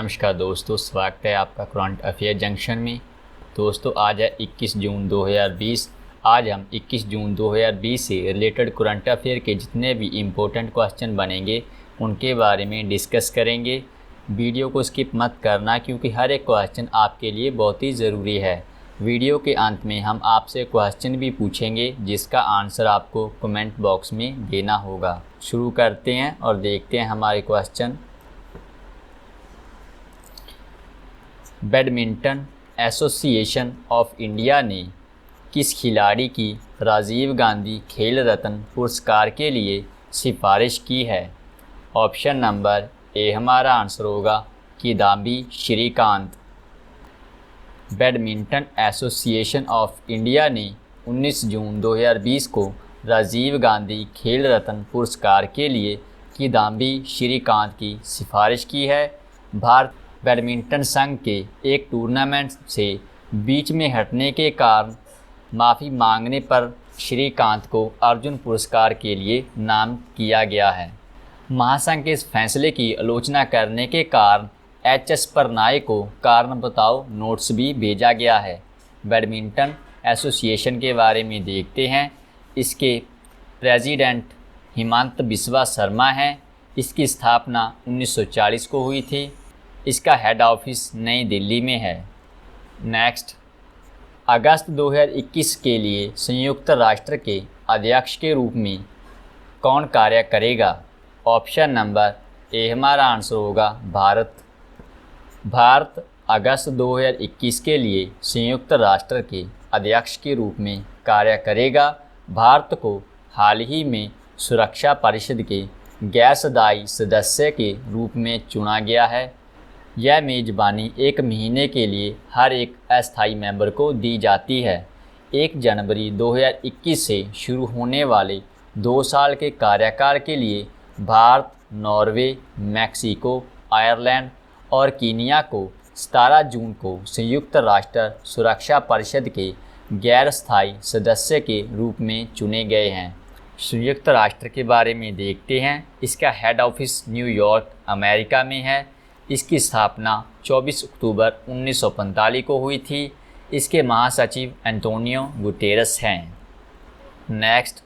नमस्कार दोस्तों, स्वागत है आपका करंट अफेयर जंक्शन में। दोस्तों आज है 21 जून 2020। आज हम 21 जून 2020 से रिलेटेड करंट अफेयर के जितने भी इम्पोर्टेंट क्वेश्चन बनेंगे उनके बारे में डिस्कस करेंगे। वीडियो को स्किप मत करना क्योंकि हर एक क्वेश्चन आपके लिए बहुत ही ज़रूरी है। वीडियो के अंत में हम आपसे क्वेश्चन भी पूछेंगे जिसका आंसर आपको कमेंट बॉक्स में देना होगा। शुरू करते हैं और देखते हैं हमारे question. Badminton association of India ने किस खिलाड़ी की राजीव गांधी खेल रत्न पुरस्कार के लिए सिफारिश की है? ऑप्शन नंबर ए हमारा आंसर होगा Kidambi Srikanth. Badminton association of India ने 19 जून 2020 को राजीव गांधी खेल रत्न पुरस्कार के लिए किदाम्बी श्रीकांत की सिफारिश की है। भारत बैडमिंटन संघ के एक टूर्नामेंट से बीच में हटने के कारण माफ़ी मांगने पर श्रीकांत को अर्जुन पुरस्कार के लिए नाम किया गया है। महासंघ के इस फैसले की आलोचना करने के कारण एच.एस. परनाय को कारण बताओ नोट्स भी भेजा गया है। बैडमिंटन एसोसिएशन के बारे में देखते हैं। इसके प्रेसिडेंट हिमंत बिस्वा शर्मा हैं। इसकी स्थापना 1940 को हुई थी। इसका हेड ऑफिस नई दिल्ली में है। नेक्स्ट, अगस्त 2021 के लिए संयुक्त राष्ट्र के अध्यक्ष के रूप में कौन कार्य करेगा? ऑप्शन नंबर ए हमारा आंसर होगा भारत। भारत अगस्त 2021 के लिए संयुक्त राष्ट्र के अध्यक्ष के रूप में कार्य करेगा। भारत को हाल ही में सुरक्षा परिषद के गैर सदाई सदस्य के रूप में चुना गया है। यह मेज़बानी 1 महीने के लिए हर एक अस्थायी मेंबर को दी जाती है। 1 जनवरी 2021 से शुरू होने वाले 2 साल के कार्यकाल के लिए भारत, नॉर्वे, मैक्सिको, आयरलैंड और कीनिया को 17 जून को संयुक्त राष्ट्र सुरक्षा परिषद के गैर स्थायी सदस्य के रूप में चुने गए हैं। संयुक्त राष्ट्र के बारे में देखते हैं। इसका हेड ऑफिस न्यूयॉर्क, अमेरिका में है। इसकी स्थापना 24 अक्टूबर 1945 को हुई थी। इसके महासचिव एंटोनियो गुटेरस हैं। नेक्स्ट,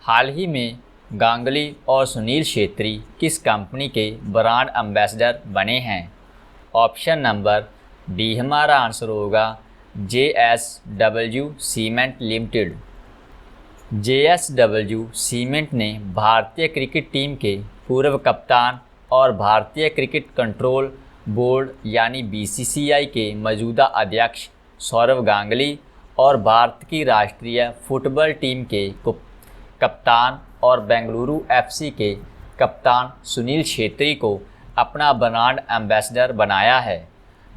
हाल ही में गांगुली और सुनील छेत्री किस कंपनी के ब्रांड एम्बेसडर बने हैं? ऑप्शन नंबर डी हमारा आंसर होगा JSW cement limited. JSW cement ने भारतीय क्रिकेट टीम के पूर्व कप्तान और भारतीय क्रिकेट कंट्रोल बोर्ड यानी BCCI के मौजूदा अध्यक्ष सौरव गांगुली और भारत की राष्ट्रीय फुटबॉल टीम के कप्तान और बेंगलुरु FC के कप्तान सुनील छेत्री को अपना ब्रांड एम्बेसडर बनाया है।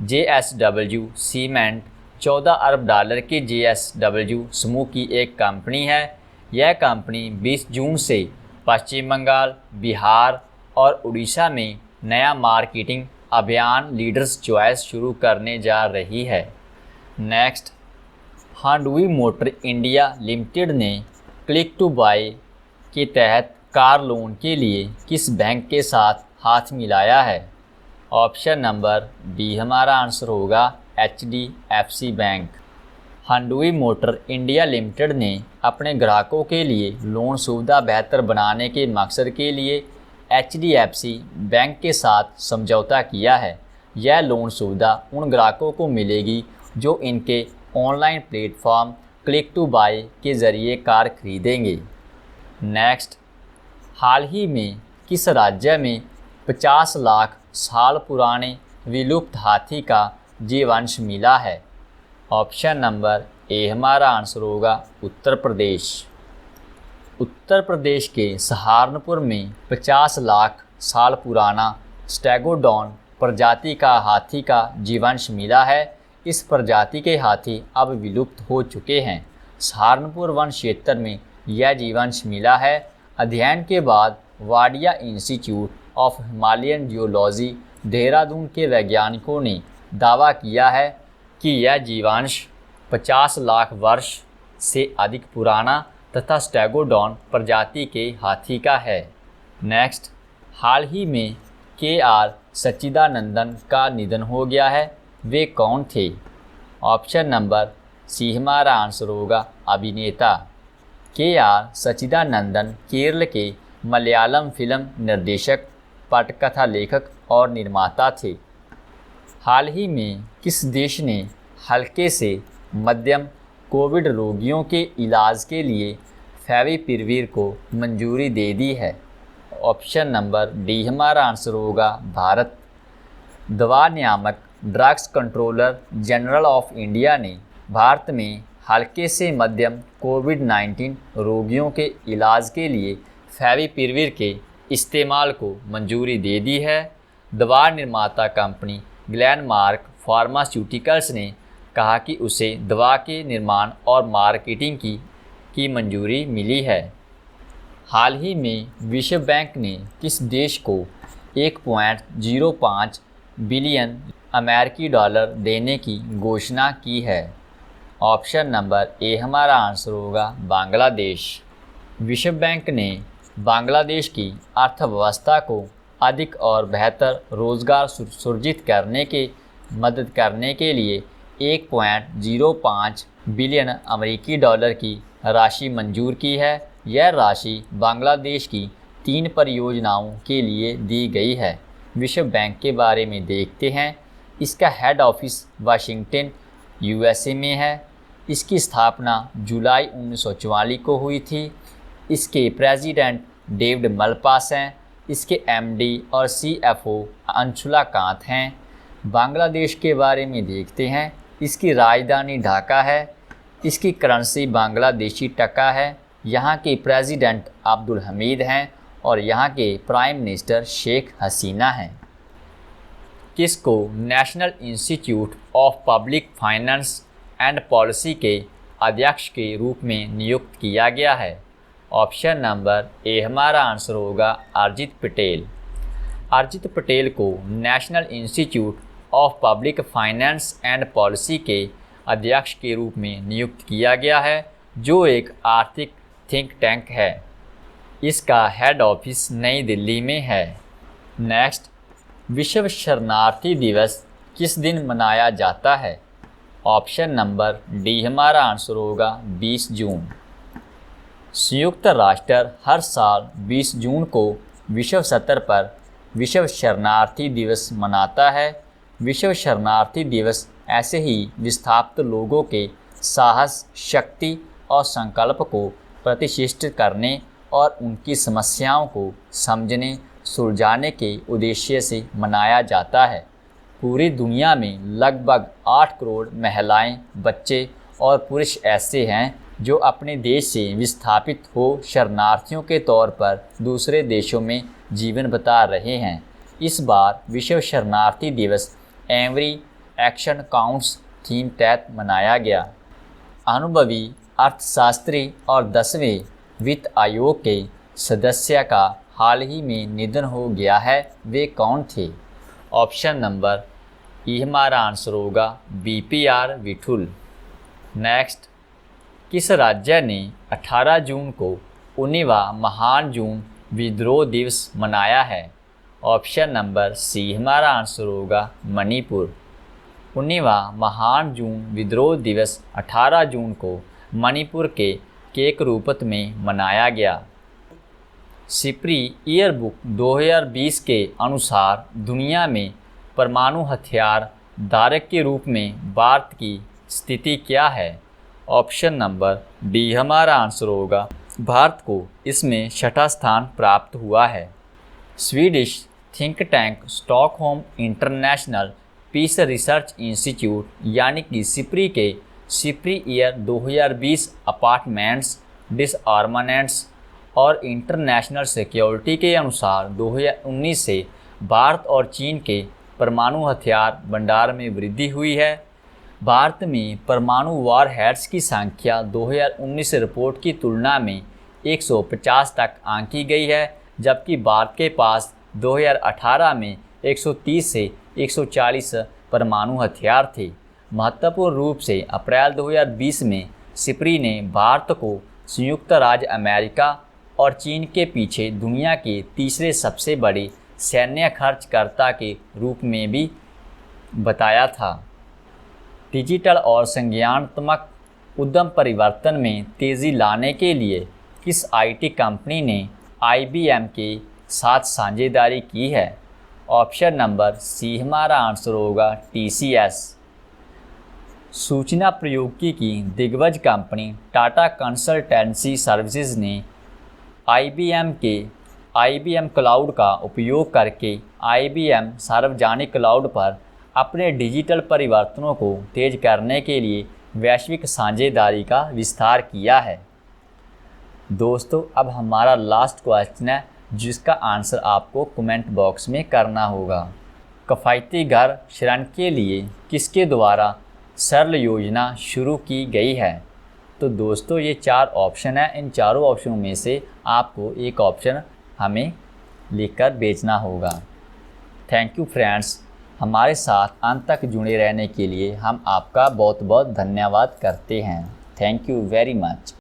JSW सीमेंट 14 अरब डॉलर की JSW समूह की एक कंपनी है। यह कंपनी 20 जून से पश्चिम बंगाल, बिहार और उड़ीसा में नया मार्केटिंग अभियान लीडर्स चॉइस शुरू करने जा रही है। नेक्स्ट, हांडवी मोटर इंडिया लिमिटेड ने क्लिक टू बाय के तहत कार लोन के लिए किस बैंक के साथ हाथ मिलाया है? ऑप्शन नंबर डी हमारा आंसर होगा HDFC बैंक। हांडवी मोटर इंडिया लिमिटेड ने अपने ग्राहकों के लिए लोन सुविधा बेहतर बनाने के मकसद के लिए HDFC बैंक के साथ समझौता किया है। यह लोन सुविधा उन ग्राहकों को मिलेगी जो इनके online platform click to buy के ज़रिए कार खरीदेंगे। नेक्स्ट, हाल ही में किस राज्य में 50 लाख साल पुराने विलुप्त हाथी का जीवांश मिला है? ऑप्शन नंबर ए हमारा आंसर होगा उत्तर प्रदेश। उत्तर प्रदेश के सहारनपुर में 50 लाख साल पुराना स्टेगोडॉन प्रजाति का हाथी का जीवांश मिला है। इस प्रजाति के हाथी अब विलुप्त हो चुके हैं। सहारनपुर वन क्षेत्र में यह जीवांश मिला है। अध्ययन के बाद Wadia institute of Himalayan geology, Dehradun के वैज्ञानिकों ने दावा किया है कि यह जीवांश 50 लाख वर्ष से अधिक पुराना तथा स्टेगोडॉन प्रजाति के हाथी का है। नेक्स्ट, हाल ही में KR सच्चिदानंदन का निधन हो गया है वे कौन थे? ऑप्शन नंबर सी हमारा आंसर होगा अभिनेता। के.आर. सच्चिदानंदन केरल के मलयालम फिल्म निर्देशक, पटकथा लेखक और निर्माता थे। हाल ही में किस देश ने हल्के से मध्यम कोविड रोगियों के इलाज के लिए फेविपिरवीर को मंजूरी दे दी है? ऑप्शन नंबर डी हमारा आंसर होगा भारत। दवा नियामक drugs controller general of India ने भारत में हल्के से मध्यम कोविड-19 रोगियों के इलाज के लिए फेविपिरवीर के इस्तेमाल को मंजूरी दे दी है। दवा निर्माता कंपनी ग्लेनमार्क फार्मास्यूटिकल्स ने कहा कि उसे दवा के निर्माण और मार्केटिंग की मंजूरी मिली है। हाल ही में विश्व बैंक ने किस देश को 1.05 बिलियन अमेरिकी डॉलर देने की घोषणा की है? ऑप्शन नंबर ए हमारा आंसर होगा बांग्लादेश। विश्व बैंक ने बांग्लादेश की अर्थव्यवस्था को अधिक और बेहतर रोजगार सृजित करने के मदद करने के लिए 1.05 बिलियन अमेरिकी डॉलर की राशि मंजूर की है। यह राशि बांग्लादेश की 3 परियोजनाओं के लिए दी गई है। विश्व बैंक के बारे में देखते हैं। इसका हेड ऑफिस वाशिंगटन यूएसए में है। इसकी स्थापना जुलाई 1944 को हुई थी। इसके प्रेसिडेंट डेविड मलपास हैं। इसके एमडी और सीएफओ अंशुला कांत हैं। बांग्लादेश के बारे में देखते हैं। इसकी राजधानी ढाका है। इसकी करेंसी बांग्लादेशी टका है। यहाँ के प्रेसिडेंट अब्दुल हमीद हैं और यहाँ के प्राइम मिनिस्टर शेख हसीना हैं। किसको national institute of public finance and policy के अध्यक्ष के रूप में नियुक्त किया गया है? ऑप्शन नंबर ए हमारा आंसर होगा अरिजित पटेल। अरिजित पटेल को national institute of public finance and policy के अध्यक्ष के रूप में नियुक्त किया गया है, जो एक आर्थिक थिंक टैंक है। इसका हेड ऑफिस नई दिल्ली में है। नेक्स्ट, विश्व शरणार्थी दिवस किस दिन मनाया जाता है? ऑप्शन नंबर डी हमारा आंसर होगा 20 जून। संयुक्त राष्ट्र हर साल 20 जून को विश्व स्तर पर विश्व शरणार्थी दिवस मनाता है। विश्व शरणार्थी दिवस ऐसे ही विस्थापित लोगों के साहस, शक्ति और संकल्प को प्रतिष्ठित करने और उनकी समस्याओं को समझने सुलझाने के उद्देश्य से मनाया जाता है। पूरी दुनिया में लगभग 8 करोड़ महिलाएं, बच्चे और पुरुष ऐसे हैं जो अपने देश से विस्थापित हो शरणार्थियों के तौर पर दूसरे देशों में जीवन बिता रहे हैं। इस बार विश्व शरणार्थी दिवस एवरी एक्शन काउंट्स थीम तहत मनाया गया। अनुभवी अर्थशास्त्री और 10वें वित्त आयोग के सदस्य का हाल ही में निधन हो गया है, वे कौन थे? ऑप्शन नंबर ई हमारा आंसर होगा बीपीआर विठुल। नेक्स्ट, किस राज्य ने 18 जून को 19वां महान जून विद्रोह दिवस मनाया है? ऑप्शन नंबर सी हमारा आंसर होगा मणिपुर। 19वां महान जून विद्रोह दिवस 18 जून को मणिपुर के केकरूपत में मनाया गया। सिप्री ईयरबुक 2020 के अनुसार दुनिया में परमाणु हथियार धारक के रूप में भारत की स्थिति क्या है? ऑप्शन नंबर डी हमारा आंसर होगा भारत को इसमें 6ठा स्थान प्राप्त हुआ है। Swedish think tank Stockholm international peace research institute यानी कि सिप्री के सिप्री ईयर 2020 अपार्टमेंट्स, डिसआर्मामेंट्स और इंटरनेशनल सिक्योरिटी के अनुसार 2019 से भारत और चीन के परमाणु हथियार भंडार में वृद्धि हुई है। भारत में परमाणु वॉरहेड्स की संख्या 2019 रिपोर्ट की तुलना में 150 तक आंकी गई है, जबकि भारत के पास 2018 में 130 से 140 परमाणु हथियार थे। महत्वपूर्ण रूप से अप्रैल 2020 में सिप्री ने भारत को संयुक्त राज्य अमेरिका और चीन के पीछे दुनिया के तीसरे सबसे बड़े सैन्य खर्चकर्ता के रूप में भी बताया था। डिजिटल और संज्ञानात्मक उद्यम परिवर्तन में तेज़ी लाने के लिए किस आईटी कंपनी ने IBM के साथ साझेदारी की है? ऑप्शन नंबर सी हमारा आंसर होगा TCS। सूचना प्रौद्योगिकी की दिग्गज कंपनी टाटा कंसल्टेंसी सर्विसेज ने IBM क्लाउड का उपयोग करके IBM सार्वजनिक क्लाउड पर अपने डिजिटल परिवर्तनों को तेज करने के लिए वैश्विक साझेदारी का विस्तार किया है। दोस्तों, अब हमारा लास्ट क्वेश्चन है जिसका आंसर आपको कमेंट बॉक्स में करना होगा। किफ़ायती घर ऋण के लिए किसके द्वारा सरल योजना शुरू की गई है? तो दोस्तों, ये 4 ऑप्शन है। इन चारों ऑप्शनों में से आपको एक ऑप्शन हमें लिखकर भेजना होगा। थैंक यू फ्रेंड्स, हमारे साथ अंत तक जुड़े रहने के लिए हम आपका बहुत बहुत धन्यवाद करते हैं। Thank you very much.